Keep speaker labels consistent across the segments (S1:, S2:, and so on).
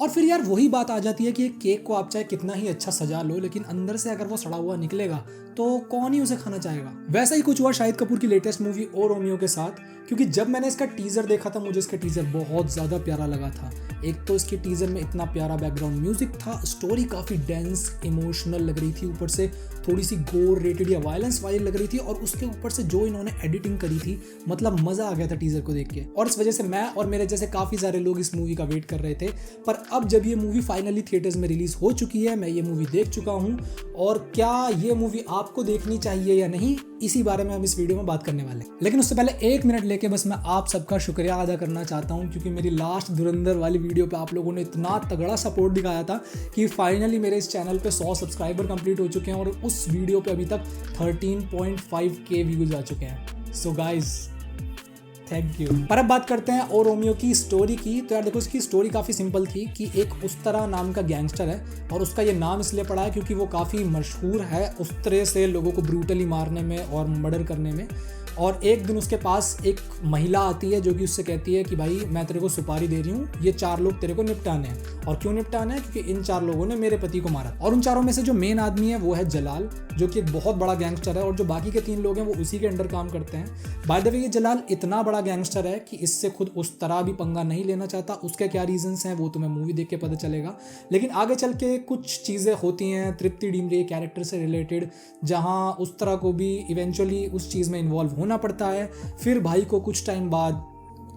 S1: और फिर यार वही बात आ जाती है कि एक केक को आप चाहे कितना ही अच्छा सजा लो, लेकिन अंदर से अगर वो सड़ा हुआ निकलेगा तो कौन ही उसे खाना चाहेगा। वैसा ही कुछ हुआ शाहिद कपूर की लेटेस्ट मूवी ओ रोमियो के साथ, क्योंकि जब मैंने इसका टीजर देखा था मुझे इसका टीजर बहुत ज़्यादा प्यारा लगा था। एक तो इसके टीजर में इतना प्यारा बैकग्राउंड म्यूजिक था, स्टोरी काफ़ी डेंस इमोशनल लग रही थी, ऊपर से थोड़ी सी गोर रेटेड या वायलेंस वाली लग रही थी, और उसके ऊपर से जो इन्होंने एडिटिंग करी थी, मतलब मज़ा आ गया था टीजर को देख के। और इस वजह से मैं और मेरे जैसे काफ़ी सारे लोग इस मूवी का वेट कर रहे थे। पर अब जब ये मूवी फाइनली थिएटर्स में रिलीज हो चुकी है, मैं ये मूवी देख चुका हूँ, और क्या ये मूवी आपको देखनी चाहिए या नहीं, इसी बारे में हम इस वीडियो में बात करने वाले हैं। लेकिन उससे पहले 1 मिनट लेके बस मैं आप सबका शुक्रिया अदा करना चाहता हूँ, क्योंकि मेरी लास्ट धुरंधर वाली वीडियो पे आप लोगों ने इतना तगड़ा सपोर्ट दिखाया था कि फाइनली मेरे इस चैनल पे 100 सब्सक्राइबर कंप्लीट हो चुके हैं, और उस वीडियो पे अभी तक 13.5K व्यूज आ चुके हैं। So guys thank you. पर अब बात करते हैं ओ रोमियो की स्टोरी की। तो यार देखो, इसकी स्टोरी काफ़ी सिंपल थी कि एक उस्तरा नाम का गैंगस्टर है, और उसका ये नाम इसलिए पड़ा है क्योंकि वो काफ़ी मशहूर है उस्तरे से लोगों को ब्रूटली मारने में और मर्डर करने में। और एक दिन उसके पास एक महिला आती है जो कि उससे कहती है कि भाई मैं तेरे को सुपारी दे रही हूँ, ये 4 लोग तेरे को निपटाने हैं। और क्यों निपटाने हैं? क्योंकि इन 4 लोगों ने मेरे पति को मारा। और उन चारों में से जो मेन आदमी है वो है जलाल, जो कि एक बहुत बड़ा गैंगस्टर है, और जो बाकी के 3 लोग हैं वो उसी के अंडर काम करते हैं। बाय द वे ये जलाल इतना बड़ा गैंगस्टर है कि इससे खुद उस तरह भी पंगा नहीं लेना चाहता। उसके क्या रीजंस हैं वो तुम्हें मूवी देख के पता चलेगा। लेकिन आगे चल के कुछ चीज़ें होती हैं तृप्ति डिमरी कैरेक्टर से रिलेटेड, जहाँ उस तरह को भी इवेंचुअली उस चीज़ में इन्वॉल्व होना पड़ता है। फिर भाई को कुछ टाइम बाद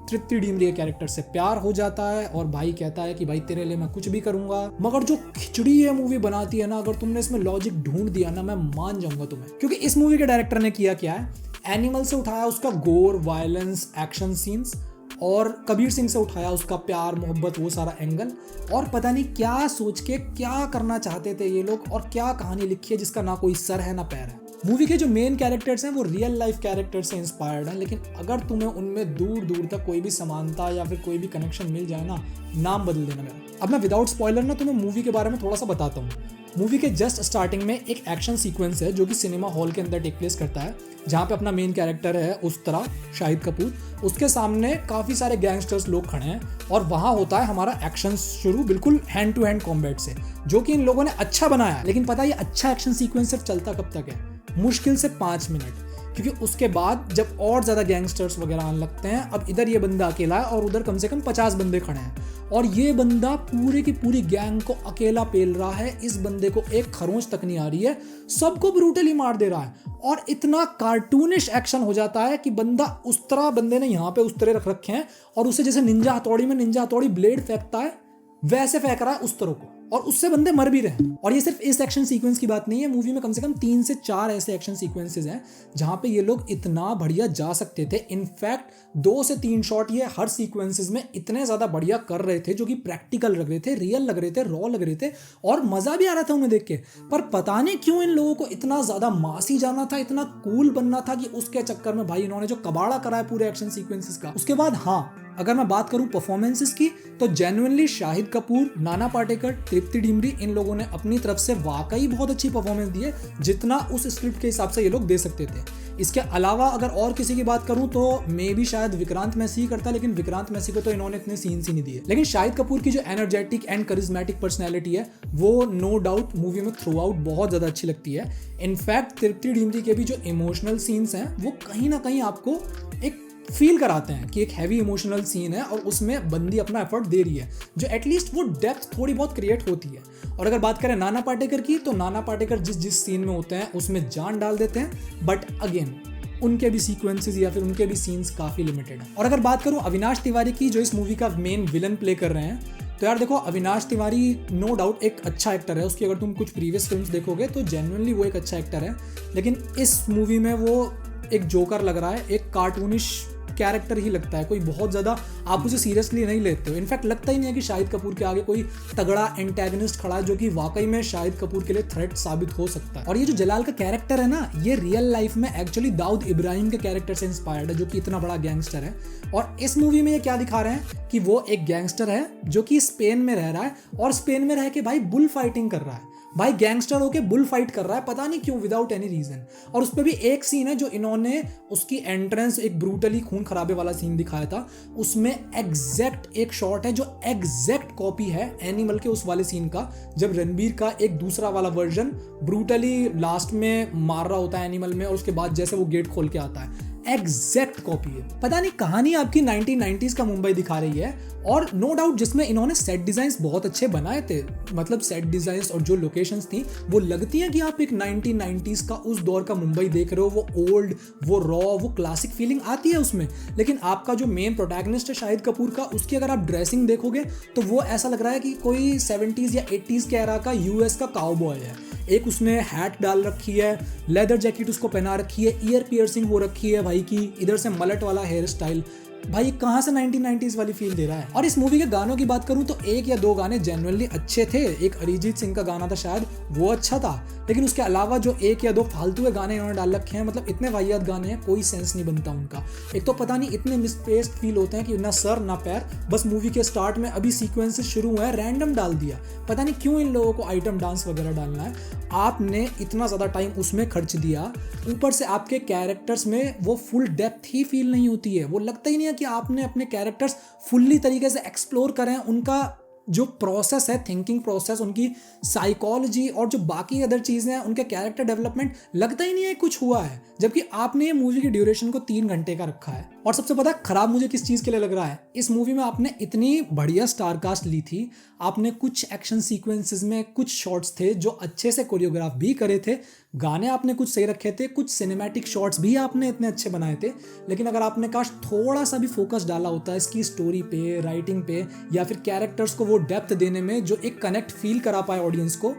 S1: तृप्ति डिमरी के कैरेक्टर से प्यार हो जाता है, और भाई कहता है कि भाई तेरे लिए मैं कुछ भी करूंगा। मगर जो खिचड़ी ये मूवी बनाती है ना, अगर तुमने इसमें लॉजिक ढूंढ दिया ना, मैं मान जाऊंगा तुम्हें। क्योंकि इस मूवी के डायरेक्टर ने किया क्या है, एनिमल से उठाया उसका गोर वायलेंस एक्शन सीन्स, और कबीर सिंह से उठाया उसका प्यार मोहब्बत वो सारा एंगल, और पता नहीं क्या सोच के क्या करना चाहते थे ये लोग, और क्या कहानी लिखी है जिसका ना कोई सर है ना पैर है। मूवी के जो मेन कैरेक्टर्स हैं वो रियल लाइफ कैरेक्टर से इंस्पायर्ड हैं, लेकिन अगर तुम्हें उनमें दूर दूर तक कोई भी समानता या फिर कोई भी कनेक्शन मिल जाए ना, नाम बदल देना मेरा। अब मैं विदाउट स्पॉइलर ना तुम्हें मूवी के बारे में थोड़ा सा बताता हूँ। मूवी के जस्ट स्टार्टिंग में एक एक्शन सीक्वेंस है जो कि सिनेमा हॉल के अंदर टेक प्लेस करता है, जहाँ पे अपना मेन कैरेक्टर है उस तरह शाहिद कपूर, उसके सामने काफ़ी सारे गैंगस्टर्स लोग खड़े हैं, और वहाँ होता है हमारा एक्शन शुरू बिल्कुल हैंड टू हैंड कॉम्बैट से, जो कि इन लोगों ने अच्छा बनाया। लेकिन पता है ये अच्छा एक्शन सीक्वेंस सिर्फ चलता कब तक है? मुश्किल से 5 मिनट, क्योंकि उसके बाद जब और ज़्यादा गैंगस्टर्स वगैरह आने लगते हैं, अब इधर ये बंदा अकेला है और उधर कम से कम 50 बंदे खड़े हैं, और ये बंदा पूरे की पूरी गैंग को अकेला पेल रहा है। इस बंदे को एक खरोंच तक नहीं आ रही है, सबको ब्रूटली मार दे रहा है, और इतना कार्टूनिश एक्शन हो जाता है कि बंदा उस तरह, बंदे ने यहाँ पे उस तरह रख रखे हैं, और उसे जैसे निंजा हथौड़ी में निंजा हथौड़ी ब्लेड फेंकता है वैसे फेंक रहा है उस तरह को, और उससे बंदे मर भी रहे हैं। और ये सिर्फ इस एक्शन सीक्वेंस की बात नहीं है, मूवी में कम से कम 3 से 4 ऐसे एक्शन सीक्वेंसेस हैं जहां पे ये लोग इतना बढ़िया जा सकते थे। इनफैक्ट 2 से 3 शॉट ये हर सीक्वेंसेस में इतने ज्यादा बढ़िया कर रहे थे, जो कि प्रैक्टिकल लग रहे थे, रियल लग रहे थे, रॉ लग रहे थे, और मजा भी आ रहा था उन्हें देख के। पर पता नहीं क्यों इन लोगों को इतना ज्यादा मासी जाना था, इतना कूल बनना था, कि उसके चक्कर में भाई इन्होंने जो कबाड़ा करा है पूरे एक्शन सीक्वेंसेस का। उसके बाद हाँ, अगर मैं बात करूं परफॉर्मेंसेस की, तो जेन्युइनली शाहिद कपूर, नाना पाटेकर, तृप्ति डिमरी, इन लोगों ने अपनी तरफ से वाकई बहुत अच्छी परफॉर्मेंस दी है, जितना उस स्क्रिप्ट के हिसाब से ये लोग दे सकते थे। इसके अलावा अगर और किसी की बात करूं तो मे भी शायद विक्रांत मैसी करता, लेकिन विक्रांत मैसी को तो इन्होंने इतने सीन्स ही नहीं दिए। लेकिन शाहिद कपूर की जो एनर्जेटिक एंड करिज्मेटिक पर्सनैलिटी है वो नो डाउट मूवी में थ्रू आउट बहुत ज़्यादा अच्छी लगती है। इनफैक्ट तृप्ति डिमरी के भी जो इमोशनल सीन्स हैं वो कहीं ना कहीं आपको एक फील कराते हैं कि एक हैवी इमोशनल सीन है, और उसमें बंदी अपना एफर्ट दे रही है, जो एटलीस्ट वो डेप्थ थोड़ी बहुत क्रिएट होती है। और अगर बात करें नाना पाटेकर की, तो नाना पाटेकर जिस सीन में होते हैं उसमें जान डाल देते हैं, बट अगेन उनके भी सीक्वेंसेस या फिर उनके भी सीन्स काफ़ी लिमिटेड हैं। और अगर बात करूं अविनाश तिवारी की, जो इस मूवी का मेन विलन प्ले कर रहे हैं, तो यार देखो अविनाश तिवारी नो डाउट एक अच्छा एक्टर है। उसकी अगर तुम कुछ प्रीवियस फिल्म्स देखोगे तो जेन्युइनली वो एक अच्छा एक्टर है, लेकिन इस मूवी में वो एक जोकर लग रहा है, एक कार्टूनिश कैरेक्टर ही लगता है। कोई बहुत ज़्यादा आप उसे सीरियसली नहीं लेते हो। इनफैक्ट लगता ही नहीं है कि शाहिद कपूर के आगे कोई तगड़ा एंटेगनिस्ट खड़ा है जो कि वाकई में शाहिद कपूर के लिए थ्रेट साबित हो सकता है। और ये जो जलाल का कैरेक्टर है ना, ये रियल लाइफ में एक्चुअली दाऊद इब्राहिम के कैरेक्टर से इंस्पायर्ड है, जो कि इतना बड़ा गैंगस्टर है। और इस मूवी में ये क्या दिखा रहे हैं कि वो एक गैंगस्टर है जो कि स्पेन में रह रहा है, और स्पेन में रह के भाई बुल फाइटिंग कर रहा है। भाई गैंगस्टर होके बुल फाइट कर रहा है, पता नहीं क्यों, विदाउट एनी रीजन। और उस पर भी एक सीन है जो इन्होंने उसकी एंट्रेंस एक ब्रूटली खून खून खराबे वाला सीन दिखाया था, उसमें एग्जैक्ट एक शॉट है जो एग्जैक्ट कॉपी है एनिमल के उस वाले सीन का, जब रणबीर का एक दूसरा वाला वर्जन ब्रूटली लास्ट में मार रहा होता है एनिमल में, और उसके बाद जैसे वो गेट खोल के आता है, एग्जैक्ट कॉपी है। पता नहीं कहानी आपकी 1990s का मुंबई दिखा रही है, और नो डाउट जिसमें इन्होंने सेट डिजाइन्स बहुत अच्छे बनाए थे, मतलब सेट डिजाइन्स और जो लोकेशंस थी वो लगती हैं कि आप एक 1990s का उस दौर का मुंबई देख रहे हो, वो ओल्ड, वो रॉ, वो क्लासिक फीलिंग आती है उसमें। लेकिन आपका जो मेन प्रोटैगनिस्ट है शाहिद कपूर का, उसकी अगर आप ड्रेसिंग देखोगे तो वो ऐसा लग रहा है कि कोई 70s या 80s के एरा का यूएस का काउबॉय है। एक उसने हैट डाल रखी है, लेदर जैकेट उसको पहना रखी है, ईयर पियर्सिंग हो रखी है भाई की, इधर से मलट वाला हेयर स्टाइल, भाई कहाँ से 1990s वाली फील दे रहा है। और इस मूवी के गानों की बात करूं तो एक या दो गाने जेन्युइनली अच्छे थे। एक अरिजीत सिंह का गाना था शायद, वो अच्छा था, लेकिन उसके अलावा जो एक या दो फालतू के गाने इन्होंने डाल रखे हैं, मतलब इतने वाहियात गाने हैं, कोई सेंस नहीं बनता उनका। एक तो पता नहीं इतने मिसप्लेस्ड फील होते हैं कि ना सर ना पैर, बस मूवी के स्टार्ट में अभी सीक्वेंसेस शुरू हुए हैं, रैंडम डाल दिया। पता नहीं क्यों इन लोगों को आइटम डांस वगैरह डालना है, आपने इतना ज़्यादा टाइम उसमें खर्च दिया, ऊपर से आपके कैरेक्टर्स में वो फुल डेप्थ ही फील नहीं होती है। वो लगता ही नहीं है कि आपने अपने कैरेक्टर्स फुल्ली तरीके से एक्सप्लोर करें, उनका जो प्रोसेस है, थिंकिंग प्रोसेस, उनकी साइकोलॉजी और जो बाकी अदर चीज़ें हैं, उनके कैरेक्टर डेवलपमेंट, लगता ही नहीं है कुछ हुआ है, जबकि आपने ये मूवी की ड्यूरेशन को 3 घंटे का रखा है। और सबसे पता खराब मुझे किस चीज़ के लिए लग रहा है, इस मूवी में आपने इतनी बढ़िया स्टार कास्ट ली थी, आपने कुछ एक्शन सीक्वेंसेस में कुछ शॉट्स थे जो अच्छे से कोरियोग्राफ भी करे थे, गाने आपने कुछ सही रखे थे, कुछ सिनेमैटिक शॉट्स भी आपने इतने अच्छे बनाए थे, लेकिन अगर आपने काश थोड़ा सा भी फोकस डाला होता है इसकी स्टोरी पे, राइटिंग पे, या फिर कैरेक्टर्स को वो डेप्थ देने में जो एक कनेक्ट फील करा पाए ऑडियंस को,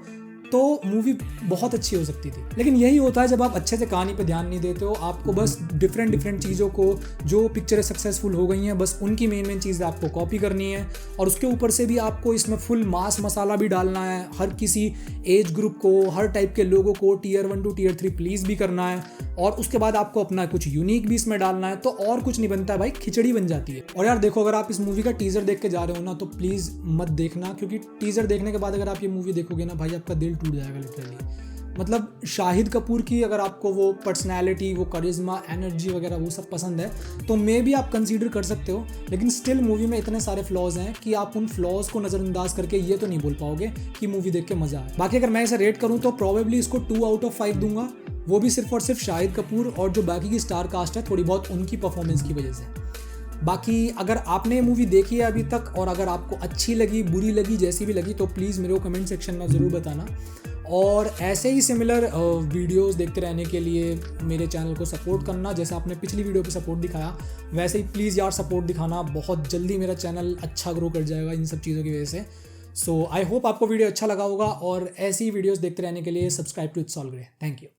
S1: तो मूवी बहुत अच्छी हो सकती थी। लेकिन यही होता है जब आप अच्छे से कहानी पे ध्यान नहीं देते हो, आपको बस डिफरेंट चीज़ों को, जो पिक्चरें सक्सेसफुल हो गई हैं, बस उनकी मेन चीज़ आपको कॉपी करनी है, और उसके ऊपर से भी आपको इसमें फुल मास मसाला भी डालना है, हर किसी एज ग्रुप को, हर टाइप के लोगों को Tier 1 to Tier 3 प्लीज़ भी करना है, और उसके बाद आपको अपना कुछ यूनिक भी इसमें डालना है, तो और कुछ नहीं बनता है भाई, खिचड़ी बन जाती है। और यार देखो, अगर आप इस मूवी का टीजर देख के जा रहे हो ना, तो प्लीज़ मत देखना, क्योंकि टीजर देखने के बाद अगर आप ये मूवी देखोगे ना भाई, आपका दिल टूट जाएगा लिटरली। मतलब शाहिद कपूर की अगर आपको वो पर्सनैलिटी, वो करिश्मा, एनर्जी वगैरह वो सब पसंद है तो मे भी आप कंसीडर कर सकते हो, लेकिन स्टिल मूवी में इतने सारे फ्लॉज हैं कि आप उन फ्लॉज को नज़रअंदाज करके ये तो नहीं बोल पाओगे कि मूवी देख के मज़ा आए। बाकी अगर मैं इसे रेट करूँ तो प्रोबेबली इसको 2 out of 5 दूंगा, वो भी सिर्फ और सिर्फ शाहिद कपूर और जो बाकी की स्टार कास्ट है थोड़ी बहुत उनकी परफॉर्मेंस की वजह से। बाकी अगर आपने ये मूवी देखी है अभी तक, और अगर आपको अच्छी लगी, बुरी लगी, जैसी भी लगी, तो प्लीज़ मेरे को कमेंट सेक्शन में ज़रूर बताना। और ऐसे ही सिमिलर वीडियोस देखते रहने के लिए मेरे चैनल को सपोर्ट करना, जैसे आपने पिछली वीडियो पे सपोर्ट दिखाया, वैसे ही प्लीज़ यार सपोर्ट दिखाना। बहुत जल्दी मेरा चैनल अच्छा ग्रो कर जाएगा इन सब चीज़ों की वजह से। सो आई होप आपको वीडियो अच्छा लगा होगा, और ऐसी वीडियोस देखते रहने के लिए subscribe to it's all grey. Thank you.